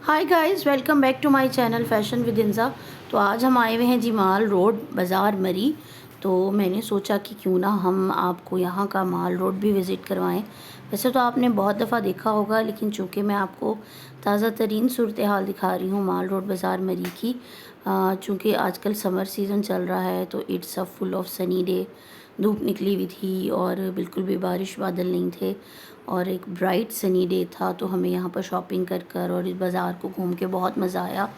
Hi guys, welcome back to my channel fashion with Inza. तो आज हम आए हुए हैं जी माल रोड बाज़ार मरी। तो मैंने सोचा कि क्यों ना हम आपको यहाँ का माल रोड भी विज़िट करवाएं। वैसे तो आपने बहुत दफ़ा देखा होगा, लेकिन चूँकि मैं आपको ताज़ा तरीन सूरत हाल दिखा रही हूँ माल रोड बाज़ार मरी की, चूँकि आजकल समर सीज़न चल रहा है तो it's a full of sunny day. धूप निकली हुई थी और बिल्कुल भी बारिश बादल नहीं थे और एक ब्राइट सनी डे था। तो हमें यहाँ पर शॉपिंग कर कर और इस बाज़ार को घूम के बहुत मज़ा आया।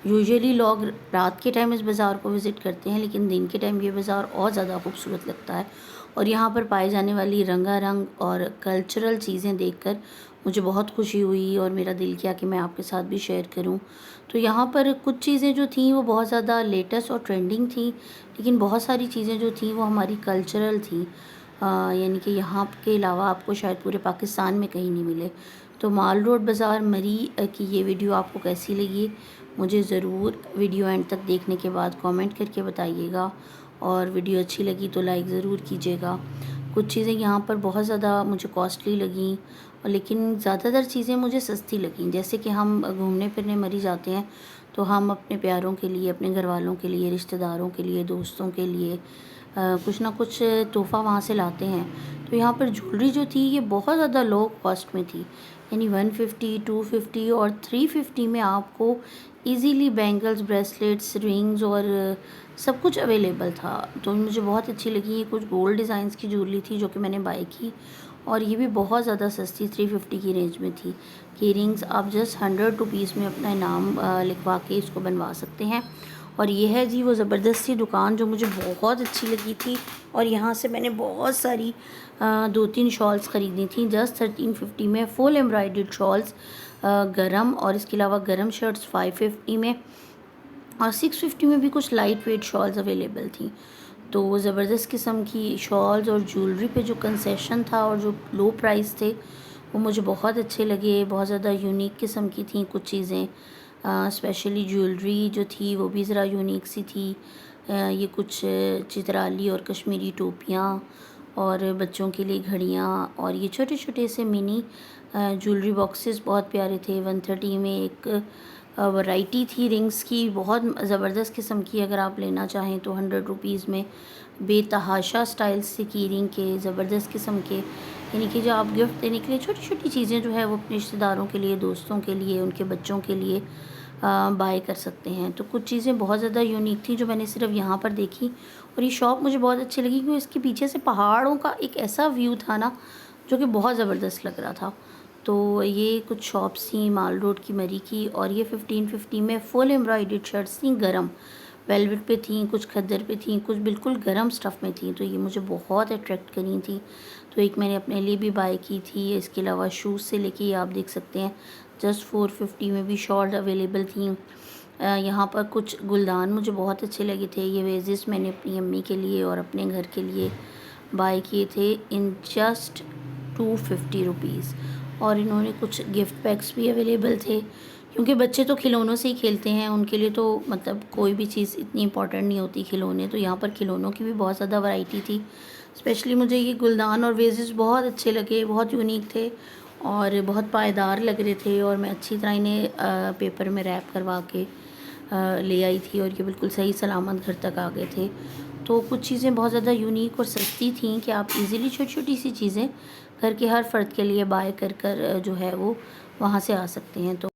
यूजुअली लोग रात के टाइम इस बाज़ार को विज़िट करते हैं, लेकिन दिन के टाइम ये बाज़ार और ज़्यादा खूबसूरत लगता है। और यहाँ पर पाए जाने वाली रंगारंग और कल्चरल चीज़ें देखकर मुझे बहुत खुशी हुई और मेरा दिल किया कि मैं आपके साथ भी शेयर करूँ। तो यहाँ पर कुछ चीज़ें जो थीं वो बहुत ज़्यादा लेटेस्ट और ट्रेंडिंग थी, लेकिन बहुत सारी चीज़ें जो थीं वो हमारी कल्चरल थी। यानी कि यहाँ के अलावा आपको शायद पूरे पाकिस्तान में कहीं नहीं मिले। तो माल रोड बाज़ार मरी की ये वीडियो आपको कैसी लगी, मुझे ज़रूर वीडियो एंड तक देखने के बाद कमेंट करके बताइएगा। और वीडियो अच्छी लगी तो लाइक ज़रूर कीजिएगा। कुछ चीज़ें यहाँ पर बहुत ज़्यादा मुझे कॉस्टली लगीं, और लेकिन ज़्यादातर चीज़ें मुझे सस्ती लगीं। जैसे कि हम घूमने फिरने मरी जाते हैं तो हम अपने प्यारों के लिए, अपने घर वालों के लिए, रिश्तेदारों के लिए, दोस्तों के लिए कुछ ना कुछ तोहफ़ा वहाँ से लाते हैं। तो यहाँ पर ज्वेलरी जो थी ये बहुत ज़्यादा लो कॉस्ट में थी, यानी 150, 250 और 350 में आपको इजीली बैंगल्स, ब्रेसलेट्स, रिंग्स और सब कुछ अवेलेबल था। तो मुझे बहुत अच्छी लगी। ये कुछ गोल्ड डिज़ाइंस की ज्वेलरी थी जो कि मैंने बाय की, और ये भी बहुत ज़्यादा सस्ती 350 की रेंज में थी। कि रिंग्स आप जस्ट 100 रुपीज़ में अपना नाम लिखवा के इसको बनवा सकते हैं। और ये है जी वो ज़बरदस्त सी दुकान जो मुझे बहुत अच्छी लगी थी। और यहाँ से मैंने बहुत सारी 2-3 शॉल्स ख़रीदी थी जस्ट 1350 में। फुल एम्ब्रॉयडर्ड शॉल्स गरम, और इसके अलावा गरम शर्ट्स 550 में, और 650 में भी कुछ लाइट वेट शॉल्स अवेलेबल थी। तो ज़बरदस्त किस्म की शॉल्स और ज्वेलरी पे जो कंसेशन था और जो लो प्राइस थे वो मुझे बहुत अच्छे लगे। बहुत ज़्यादा यूनिक किस्म की थी कुछ चीज़ें। स्पेशली ज्वेलरी जो थी वो भी ज़रा यूनिक सी थी। ये कुछ चित्राली और कश्मीरी टोपियाँ, और बच्चों के लिए घड़ियाँ, और ये छोटे छोटे से मिनी ज्वेलरी बॉक्सेस बहुत प्यारे थे। 130 में एक वैरायटी थी रिंग्स की, बहुत ज़बरदस्त किस्म की। अगर आप लेना चाहें तो 100 रुपीज़ में बेतहाशा स्टाइल्स से की रिंग के ज़बरदस्त किस्म के, यानी कि जो आप गिफ्ट देने के लिए छोटी छोटी चीज़ें जो है वो अपने रिश्तेदारों के लिए, दोस्तों के लिए, उनके बच्चों के लिए बाय कर सकते हैं। तो कुछ चीज़ें बहुत ज़्यादा यूनिक थी जो मैंने सिर्फ यहाँ पर देखी। और ये शॉप मुझे बहुत अच्छी लगी क्योंकि इसके पीछे से पहाड़ों का एक ऐसा व्यू था ना जो कि बहुत ज़बरदस्त लग रहा था। तो ये कुछ शॉप्स थी माल रोड की मरी की। और ये 1550 में फुल एम्ब्रॉयडर्ड शर्ट्स थी, गरम वेलवेट पे थी, कुछ खद्दर पे थी, कुछ बिल्कुल गरम स्टफ़ में थी। तो ये मुझे बहुत अट्रैक्ट करी थी। तो एक मैंने अपने लिए भी बाय की थी। इसके अलावा शूज़ से लेके आप देख सकते हैं जस्ट 450 में भी शॉर्ट अवेलेबल थी। यहाँ पर कुछ गुलदान मुझे बहुत अच्छे लगे थे। ये वेजेस मैंने अपनी अम्मी के लिए और अपने घर के लिए बाय किए थे इन जस्ट 250 रुपीज़। और इन्होंने कुछ गिफ्ट पैक्स भी अवेलेबल थे, क्योंकि बच्चे तो खिलौनों से ही खेलते हैं, उनके लिए तो मतलब कोई भी चीज़ इतनी इम्पोर्टेंट नहीं होती खिलौने। तो यहाँ पर खिलौनों की भी बहुत ज़्यादा वैरायटी थी। स्पेशली मुझे ये गुलदान और वेजेस बहुत अच्छे लगे, बहुत यूनिक थे और बहुत पायदार लग रहे थे। और मैं अच्छी तरह इन्हें पेपर में रैप करवा के ले आई थी, और ये बिल्कुल सही सलामत घर तक आ गए थे। तो कुछ चीज़ें बहुत ज़्यादा यूनिक और सस्ती थी कि आप इजीली छोटी छोटी सी चीज़ें घर के हर फ़र्द के लिए बाय कर जो है वो वहाँ से आ सकते हैं। तो